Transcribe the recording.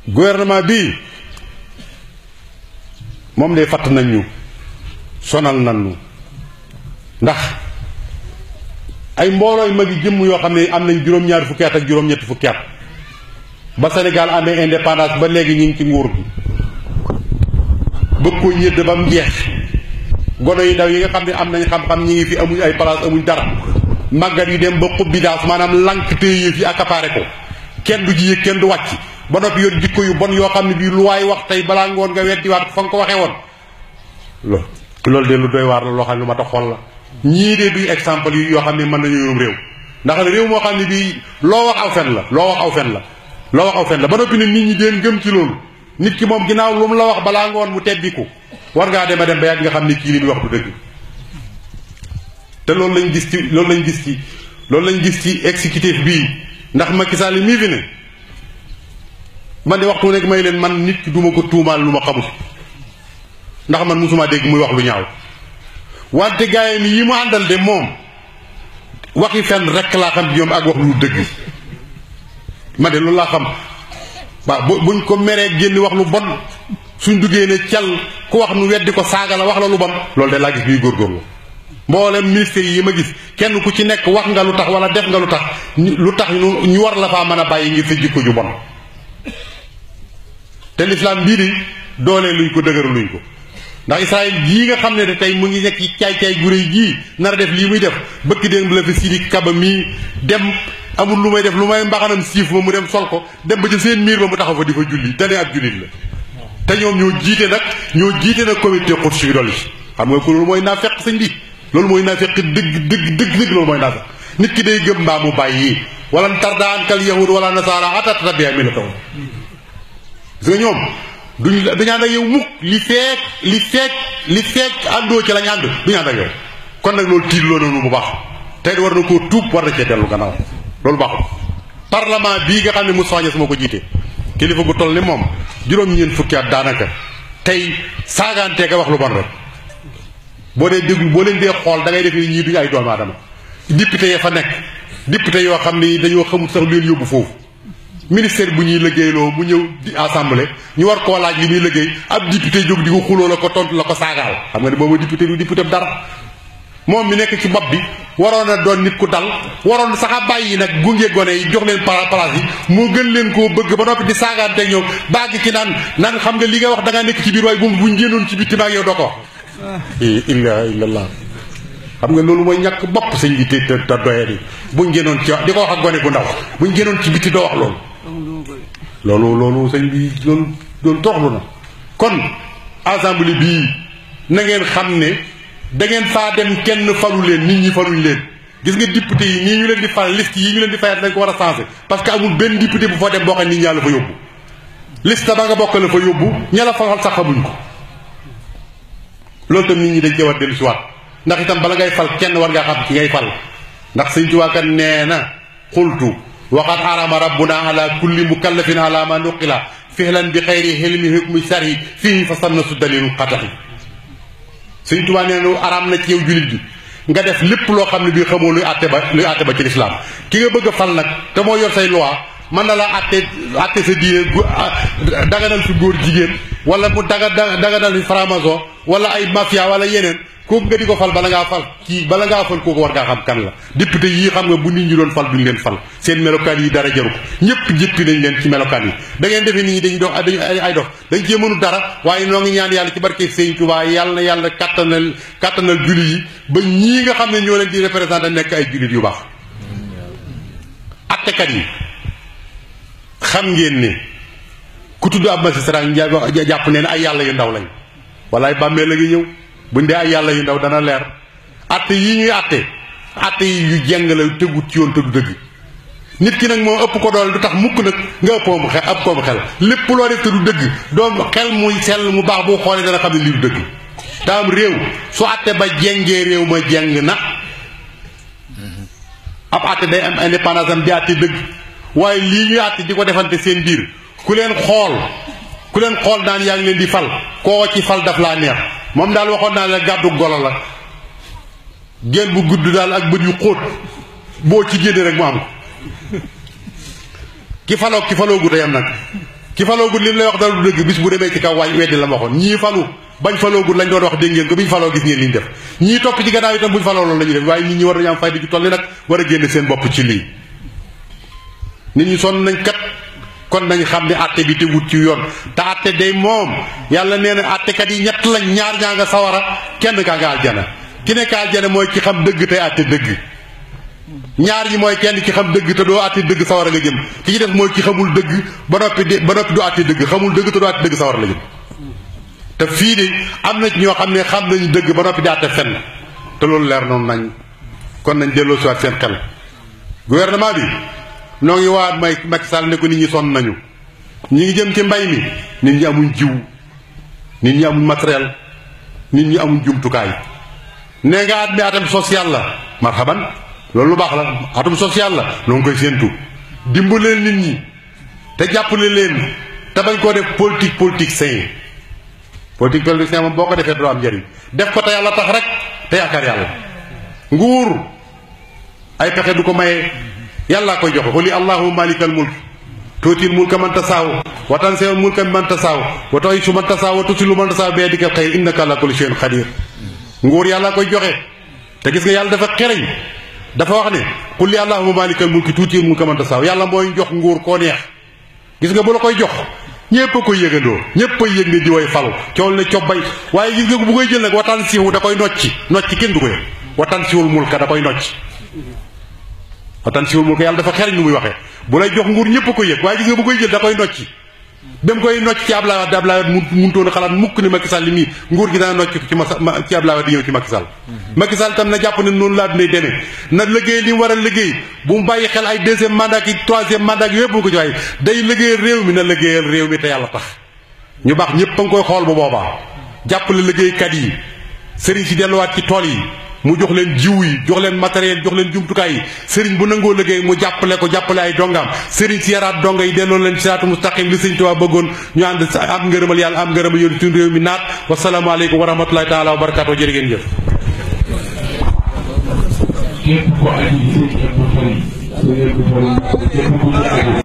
gouvernement bii moom de fatt nañ ñu sonal nañ ñu ndax ay mboolooy magi jëmm yoo xam ne am nañ juróom-ñaari fukki at ak juróom-ñetti fukki at ba Sénégal amee indépendance ba léegi ñu ngi ci nguur gi bëgg ko ñëdd ba mu jeex gono yi ndaw yi nga xam ne am nañ xam-xam ñi ngi fi amuñ ay place amuñ dara màggat yi dem ba xubbi daas maanaam lank téye fi accaparé ko kenn du ji yëg kenn du wàcc ba noppi yor jikko yu bon yoo xam ne bii lu waay wax tey balaa ngoon nga weddiwaat fa nga ko waxee woon loolu de lu doy waar la loo xam ne lu ma tax xool la ñii de duy exemple yi yoo xam ne mën nañu yorum réew ndax réew moo xam ne bii loo wax aw fen la loo wax aw fen la loo wax aw fen la ba noppi ne nit ñi deen gëm ci loolu nit ki moom ginnaaw lu mu la wax balaa ngoon mu tebbiku war ngaa dem a dem ba yàgg nga xam ne kii li muy wax du dëgg te loolu lañ gis ci loolu lañ gis ci exécutif bii ndax Macky Sall mii fi ne man de waxtu nekk may leen man nit ki duma ko tuumaal lu ma xamul ndax man musuma dégg muy wax lu ñaaw wante gaayam yi mu àndal de moom waxi fenn rek laa xam ci ñoom ak wax lu dëgg man de loolu laa xam waaw buñ ko meree génn wax lu bon suñ duggee ne cal ku wax nu weddi ko saaga la wax la lu bon loolu de laa gis ñuy góorgóorlu mboolem ministère yi ma gis kenn ku ci nekk wax nga lu tax wala def nga lu tax ñu war la faa mën a bàyyi ngir sa jikko ju bon te lislaam bii di doolee luñ ko dëgëru luñ ko ndax Israël jii nga xam ne de tey mu ngi nekk ci caay-caay gu réy jii nar a def lii muy def bëkk démb la fi Sidi Kaba mii dem amul lu may def lu may mbaxanam siif ma mu dem sol ko dem ba ci seen miir ba mu taxaw fa di fa julli dane ab jullit la te ñoom ñoo jiite nag comité Quds yi dolli xam nga ko loolu mooy naa fekk sëñ bi loolu mooy naa fekk dëgg loolu mooy naa fekk nit ki day gëm mbaa mu bàyyi wala tardaan kal yahud wala nasaara hatta tattabi'a millatahum gis nga ñoom duñu ànd ak yow mukk li feek àndoo ci lañ ànd duñu ànd ak yow kon nag loolu tiitloo noonu bu baax tey war na koo tuub war na cee dellu gannaaw loolu baaxul parlement bii nga xam ne Moustapha Niasse moo ko jiite kilifa gu toll ni moom juróom-ñeent fukki at daanaka tey saagaantee ka wax lu bon rek boo dee déglu boo leen dee xool da ngay def ni ñii duñu ay doomu aadama député ya fa nekk député yoo xam ni dañoo xamul sax lu leen yóbbu foofu ministère bu ñuy liggéeyloo mu ñëw di assemblée ñu war koo laaj li muy liggéey ab député jóg di ko xuloo la ko tontu la ko saagaal xam nga ne boobu député du député dara moom mi nekk ci bopp bi waroon a doon nit ku dal waroon sax a bàyyi nag gunge gone yi jox leen place yi moo gën leen koo bëgg ba noppi di saagaante ak ñoom bàgg ci naan xam nga li nga wax da ngaa nekk ci biir waaye buñ génnoon ci bitti maag yow doo ko wax illa illallah xam nga loolu mooy ñàkk bopp sëñ bi te doye di buñ génnoon ci di ko wax ak gone gu ndaw buñ génnoon ci bitti doo wax loolu sëñ bi loolu tooxlu na kon assemblée bii na ngeen xam ne da ngeen faa dem kenn falu leen nit ñi faluñ leen gis nga député yi nii ñu leen di fal liste yi ñu leen di fayat dañ ko war a changé parce que amul benn député bu fa dem boo xam nit ñaa la fa yóbbu liste ba nga bokk la fa yóbbu ña la fal sax xamuñ ko loolu tam nit ñi dañ cee war dellu si waat ndax itam bala ngay fal kenn war ngaa xam ci ngay fal ndax sëñ Tuubaa kat nee na xultu waxat arama rabbuna ala kulli mukallafin ala ma nuqila fihlan bi xayri hilmi hukmi sari fii fa sanna su dalilu xataxi sëñ Tuubaa nee na araam na ci yow jullit bi nga def lépp loo xam ne bii xamoo luy àtte ba ci lislaam ki nga bëgg a fal nag te moo yor say loi mën na la àtte sa diine daganal fi góor jigéen wala mu daganal fi franc-maçon wala ay mafia wala yeneen kooku nga di ko fal bala ngaa fal kooku war ngaa xam kan la député yii xam nga bu nit ñi doon fal duñ leen fal seen melokaan yi dara jaru ko ñëpp jëppi nañ leen ci melokaan yi da ngeen defee nit ñi dañuy dox ay dox dañ cee mënu dara waaye noo ngi ñaan yàlla ci barke Sëñ Tuubaa yàlla na yàlla kattanal jullit yi ba ñii nga xam ne ñoo leen di représenté nekk ay jullit yu baax attekat yi xam ngeen ne ku tudd ab magistrat jàpp ne ay yàlla yu ndaw lañ walaay bàmmee la ngi ñëw buñ dee ay yàlla yu ndaw dana leer atte yi ñuy atte yi yu jeng la tegut ci yoon te du dëgg nit ki nag moom ëpp ko doole du tax mukk nag nga ëpp koom xel lépp loo def te du dëgg doom xel muy sell mu baax boo xoolee dana xam ne lii du dëgg taam réew su atte ba jengee réew ma jeng na ab atte day am indépendance am di atte dëgg waaye lii ñuy atte di ko defante seen biir ku leen xool naan yaa ngi leen di fal koo ci fal daf laa neex moom daal waxoon naa la gàddu golo la génn bu gudd daal ak bët yu xóot boo ci génne rek mu am ko ki faloo gu tey am nag ki faloogul li lay wax dara du dëgg bis bu demee ci kaw waaj weddi la ma waxoon ñii falu bañ faloogul lañ doon wax dégg ngeen ko biñ faloo gis ngeen liñ def ñii topp ci gannaaw itam buñ faloo loolu la ñuy def waaye nit ñi war nañu am fayda ju toll ni nag war a génne seen bopp ci lii nit ñi sonn nañ kat kon nañ xam ne àtte bi te wut ci yoon te àtte day moom yàlla nee na àttekat yi ñett lañ ñaar ñaa nga sawara kenn kaa nga aljana ki nekk aljana mooy ki xam dëgg tey àtte dëgg ñaar ñi mooy kenn ki xam dëgg te doo àtte dëgg sawara nga jëm ki ci def mooy ki xamul dëgg ba noppi du àtte dëgg xamul dëgg te doo àtte dëgg sawara la jëm te fii de am na ci ñoo xam ne xam nañu dëgg ba noppi di àtte fenn te loolu leer noonu nañ kon nañ delloo si waat seen xel gouvernement bi noo ngi waat may Macky Sall ne ko nit ñi sonn nañu ñi ngi jëm ci mbay mi nit ñi amuñ jiw nit ñi amuñ matériel nit ñi amuñ jumtukaay nee nga at mi atam social la marhaban loolu lu baax la atum social la noo ngi koy séentu dimbaleen nit ñi te jàppale leen te bañ koo def politique sain moom boo ko defee doo am njëriñ def ko te yàlla tax rek te yaakaar yàlla nguur ay pexe du ko maye yàllaa koy joxe xuli allahumma malikal mulk tuutil mulka man tasaaw wa tanzi'ul mulka man tasaaw wa tu'izzu man tasaaw wa tuzillu man tasaaw bi yadikal xayr innaka ala kulli shay'in qadir nguur yàllaa koy joxe te gis nga yàlla dafa xereñ dafa wax ne xuli allahumma malikal mulki tuutil mulka man tasaaw yàlla mooy jox nguur koo neex gis nga bu la koy jox ñépp a koy yëgandoo ñépp a yëg ne di way falu cool ne cobbay waaye gis nga bu koy jël nag watan siwu da koy nocci kenn du ko yëg watan siwul mulka da koy nocci watan siwul mulka yàlla dafa xereñ lu muy waxee bu lay jox nguur ñépp a koy yëg waaye gis nga bu koy jël da koy nocci dem koy nocc ci Abdoulaye Wade muntoon a xalaat mukk ni Macky Sall mii nguur gi dana nocc ko ci Abdoulaye Wade di ñëw ci Macky Sall Macky Sall tam na jàpp ne noonu laa dinay demee na liggéey li mu war a liggéey bu mu bàyyi xel ay deuxième mandat ki troisième mandat ki yépp bu ko ci waaye day liggéeyal réew mi na liggéeyal réew mi te yàlla tax ñu baax ñépp a ngi koy xool bu boobaa jàppale liggéeykat yi sëriñ si delluwaat ci tool yi mu jox leen jiw yi jox leen matériel jox leen jumtukaay yi sëriñ bu nangoo liggéey mu jàppale ko jàppale ay dongaam sëriñ si yaraat donga yi delloo leen siraatu mustaqim li sëriñ Tuubaa bëggoon ñu ànd am ngërëmal yàlla am ngërëmal yoon suñu réew mi naat wasalaamu aleykum wa rahmatullahi taala wa barakaatu jërë ngeen jëf képp ko aji sëriñ Abdou Fari